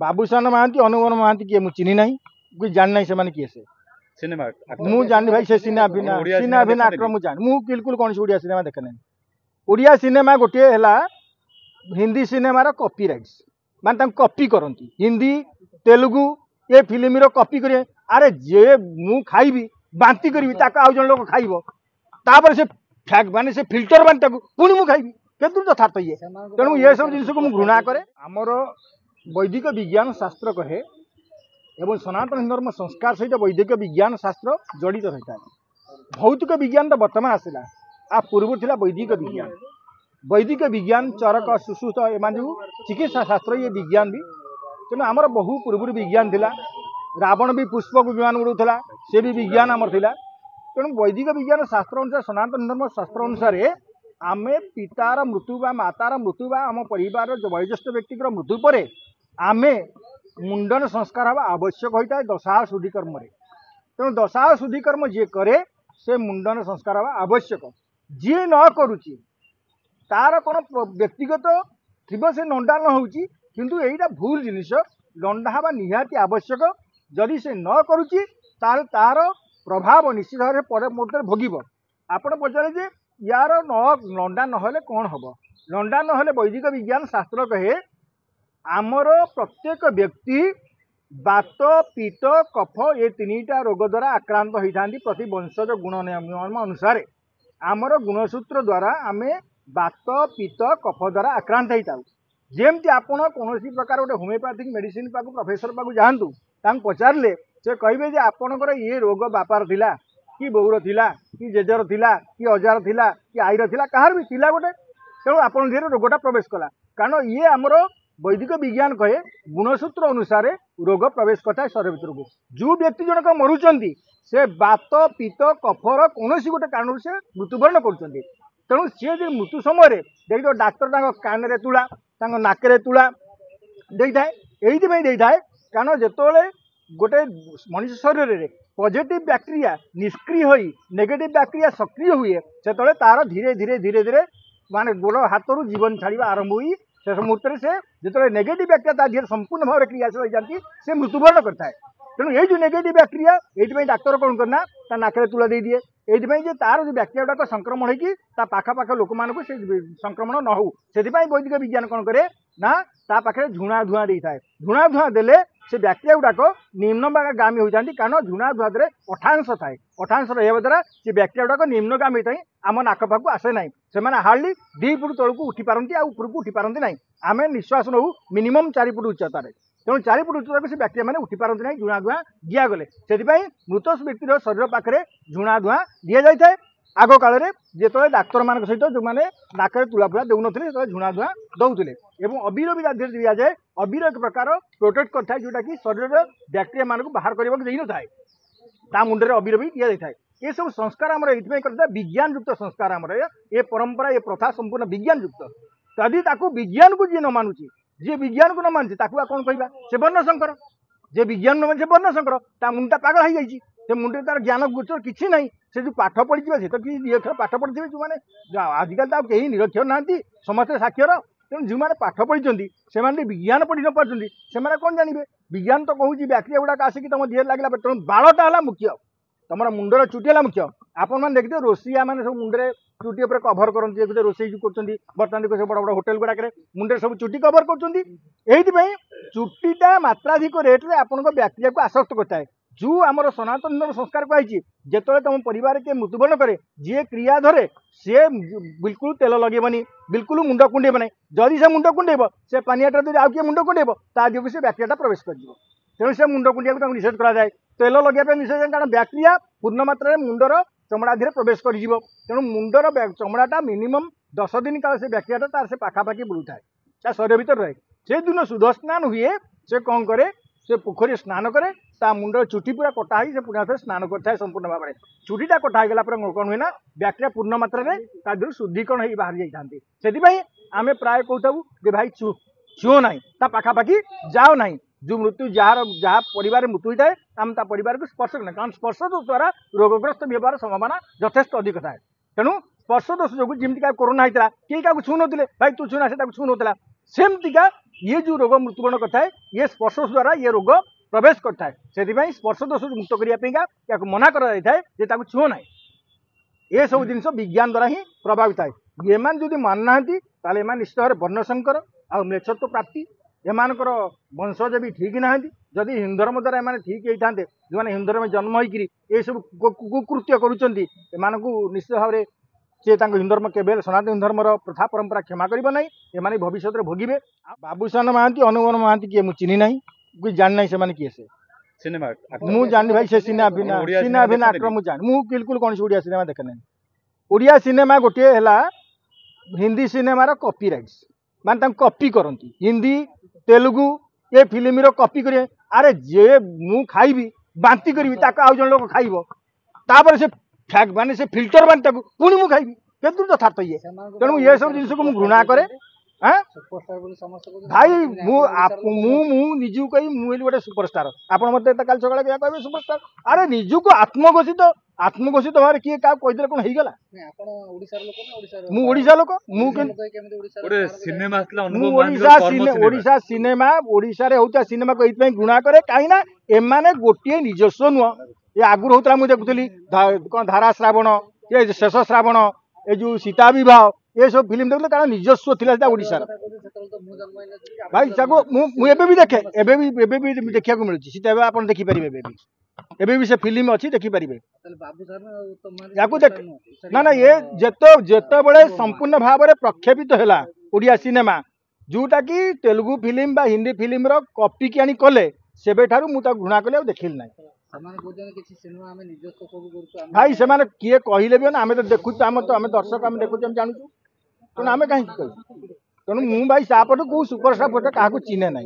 बाबूशान महांती अनुवन महांती किए मुझे चिन्ह नहीं कोई जान नहीं से किए से सिनेमा मु जानी भाई से सिने अभिनय आक्टर मुझे जानी मु बिल्कुल कौन ओडिया सिनेमा देखे ना ओडिया सिनेमा गोटे है हिंदी सिनेमार कॉपी राइट्स मान कॉपी करती हिंदी तेलुगु ये फिल्म कॉपी करें अरे जे मु खाइबी बांती करी आउ जन लोग खाइब तापर से माने से फिल्टर बांती पुणी मु खाइबी केतु यथार्थ ये तेणु ये सब जिन को घृणा कै आमर वैदिक विज्ञान शास्त्र कहे एवं सनातन धर्म संस्कार सहित वैदिक विज्ञान शास्त्र जड़ित रही है। भौतिक विज्ञान तो बर्तमान आसला आ पूर्व था वैदिक विज्ञान चरक सुश्रुत एम जो चिकित्सा शास्त्र ये विज्ञान भी तेणु आमर बहु पूर्व विज्ञान थिला रावण भी पुष्प को विमान उड़ूला से भी विज्ञान आमर थिला तेणु वैदिक विज्ञान शास्त्र अनुसार सनातन धर्म शास्त्र अनुसार आमे पितार मृत्यु बा मातार मृत्यु बा आम परिवार वयोज्येष्ठ व्यक्ति मृत्यु पर आमे मुंडन संस्कार हवा आवश्यक होता है दशाह शुद्धि कर्म तेणु दशाह शुद्धि कर्म जी करे से मुंडन संस्कार हवा आवश्यक जी न करुची तार कौन व्यक्तिगत थी से लंडा न होची किंतु यहीटा भूल जिनिस लंडा हवा निहाती आवश्यक जदि से न करुची तार प्रभाव निश्चित भाव में भोगीब आपण पचारे यार न लंडा नहले कौन हम लंडा नहले वैदिक विज्ञान शास्त्र कहे आमर प्रत्येक व्यक्ति बात पीत कफ ये तीनटा रोग द्वारा आक्रांत होता प्रति वंशज गुण नियम अनुसार आमर गुणसूत्र द्वारा आम बात पीत कफ द्वारा आक्रांत होता जमती आपण कौन प्रकार गोटे होमियोपैथिक मेडिसिन पाक प्रोफेसर पाक जातु पचारे से कहे आपणकर ये रोग बापार थिला कि बोर थिला कि जेजर थिला कि अजार थिला कि आईर थिला कहार भी थिला गोटे तेणु आपण धीरे रोगटा प्रवेश कला कारण ये आमर वैदिक विज्ञान कहे गुणसूत्र अनुसार रोग प्रवेश करता है शरीर भीतर को जो व्यक्ति जनक मरुंच से बात पीत कफर कौन गोटे कारण से मृत्युवरण कर तेणु सी जो मृत्यु समय देख डाक्तर कान में तुला नाक तुला दे थाए कारण जिते गोटे मनुष्य शरीर में पॉजिटिव बैक्टेरिया निष्क्रिय होई नेगेटिव बैक्टेरिया सक्रिय हुए से तार धीरे धीरे धीरे धीरे माने गोड़ हाथ जीवन छाड़ा आरंभ हुई शेष मुहूर्त से जो नेगेटिव बैक्टेरिया धीरे संपूर्ण भाव में क्रियाशील होती से मृत्युवरण करता है तेणु ये जो नेगेटिव बैक्टेरिया ये डाक्तर कौन करना नाक तुला दे दिए ये तार जो बैक्टेरिया गुड़ाक संक्रमण होता पाखापाख लोक मान से संक्रमण न हो से वैदिक विज्ञान कौन करे ना ता पाखे झुणा धुआं दे था झुणा धुआं देले से बैक्टेरिया गुड़ाक निम्नगामी होती कारण झुणा धुआं दे अठांश थाए अठांश रहा द्वारा से बैक्टेरिया गुड़ाक निम्नगामी होता है आम नाक पाक आसे ना से हार्डली 2 फुट तौक उठी पारती उपरको उठी पारती ना आम निश्वास नौ मिनिमम 4 फुट उच्चतार तेणु 4 फुट उच्चता से बैक्टेरिया मैंने उठी पारती ना झुणा धुआं दिगले से मृत व्यक्तिर शरीर पाखे झुणा धुआं दि जाए आग काल जो डाक्तर मान सहित जो मैंने नाक तुला फुला देउन झुणा धुआं दौले और अबीर भी दि जाए अबीर एक प्रकार प्रोटेक्ट करता है जोटा कि शरीर बैक्टेरिया मान को बाहर करने देन थाए ता मुंडे अबीर भी दि जाए ये सब संस्कार आम ये करता विज्ञान युक्त संस्कार आम ये परंपरा ये प्रथा संपूर्ण विज्ञान युक्त यदि विज्ञान को जी न मानुची जी विज्ञान को न मानसी कौन कह से वर्णशंकर जे विज्ञान न मान वर्णशंकर ता मुंडा पागल हो जाए से मुंडे तार ज्ञान गोचर किसी ना से जो पाठ पढ़ी से तो कि निरक्षर पाठ पढ़ी जो मैंने आजिकल तो कहीं निरक्षर ना समस्त साक्षर तेणु जो मैंने पाठ पढ़ी से विज्ञान पढ़ी न पार्टी से कौन जानवे विज्ञान तो कहूँ बैक्टेरिया गुड़ाक आसिक तुम देह लगे तेणु बाड़टा है मुख्य तुम मुंडर चुटी है मुख्य आपने देखते रोसिया मैंने सब मुंडे चुटी पर कभर करते गोटे रोसे कर बर्तमान बड़ बड़ होटेल गुड़ाक मुंडे सब चुटी कभर कर चुटीटा मात्राधिक रेट्रे आप बैक्टेरिया को आसक्त करता है जो आमर सनातन संस्कार कही जिते तुम परिवार के मृत्युवरण करे जी क्रिया धरे सी बिल्कुल तेल लगेबनी बिल्कुल मुंड कुंडेब ना जदि से मुंड कुंडेब से पानियाटा जब आउ किए मुंड कुंडेब ता जो से बैक्टेरिया प्रवेश कर तेणु से मुंड कुंडिया को निषेध कराए तेल लगे निषेध कारण बैक्टेरिया पूर्ण मात्रा मुंडर चमड़ा धीरे प्रवेश कर तेणु मुंडर चमड़ाटा मिनिमम 10 दिन काल से बैक्टेरिया तार से पाखापाखि बुलू थाए शरीर भीतर रहे से दिन शुद्ध स्नान हुए से कौन करे से पोखरी स्नान करे ता मुंडर चुटी पूरा कटा ही से पुनः थे स्नान करता संपूर्ण भाव में चुटीटा कटा होगा कौन हुए ना बैक्टेरिया पूर्ण मात्रा में शुद्धिकरण हो बाहरी जाती से आम प्राय कहू कि भाई छुओ ना ता पाखापाखि जाओ ना जो मृत्यु जहाँ परिवार मृत्यु होता है आम ता परिवार को स्पर्श करना कारण स्पर्श दोष द्वारा रोगग्रस्त होबार संभावना यथेष अधिक थाए तेणु स्पर्श दोष जो जमी क्या कोरोना होता किए क्या छू नुले भाई तू छूना से छू ना सेमतिका ये जो रोग मृत्युवरण करता है ये स्पर्श द्वारा ये रोग प्रवेश करता है से स्पर्श दोष मुक्त करने मना कर छुओ ना ये सब जिन विज्ञान द्वारा ही प्रभावित है ये जब मानुना निश्चित भाव वर्णशंकर आ म्लेच्छत्व प्राप्ति एमानकर वंशज भी ठीक ना जदि हिंदू धर्म द्वारा एम ठीक होता जो मैंने हिंदू धर्म जन्म हो सब कुकृत्य करूँ निश्चित भाव में सी हिंदू धर्म केवल सनातन धर्म प्रथा परंपरा क्षमा कर एमाने भविष्य में भोगे बाबूसान महांती अनुवन महांती किए मुझे चिन्ह ना कोई जान ना से किए से सिनेमा मु जानी भाई से सिनेमा अभिनय आक्रम जान मु बिल्कुल कौन ओडिया सिनेमा देखे ना ओडिया सिनेमा गोटे है हिंदी सिनेमार कॉपी राइट्स मान कॉपी करती हिंदी तेलुगु ये फिल्म कॉपी करें अरे जे मु खाइबी बांती करी आउ जन लोग खाइब तापर से माने से फिल्टर बांती पुणी मु खाइबी केतु यथार्थ ये तेणु ये सब जिन को घृणा करे भाई निजू कही मुझे गोटे सुपरस्टार आप मत कल सका कहे सुपरस्टार अरे निजू को आत्मघोषित भाव किए क्या कहीदे कौन हो गला मुझा लोक ओडिशा सिनेमा ओडिशा होता सिनेमा को ये घृणा करे कहीं एमाने गोटे निजस्व नुह ये आगुरी होता मुझे देखुली कौन धारा श्रावण ये शेष श्रावण ये जो सीता बह ये सब फिल्म देखते कारण निजस्व थी ओडिशा भाई मुझे भी देखे देखा मिलूँ सीता आप देखिपारे एबे भी से फिल्म अच्छी देखिपारे ना ना ये जिते बड़े संपूर्ण भाव में प्रक्षेपित है ओडिया सिनेमा जोटा कि तेलुगु फिल्म बा हिंदी फिल्म कॉपी की आनी कले से मुझे घृणा कले देखिली ना भाई से किए कहले भी आम तो देखु आम दर्शक आम देखु जानू तेणु आम कहीं तेणु मुझे भाई सापट कौ सुपरस्टार फोटो क्या चिन्हे ना।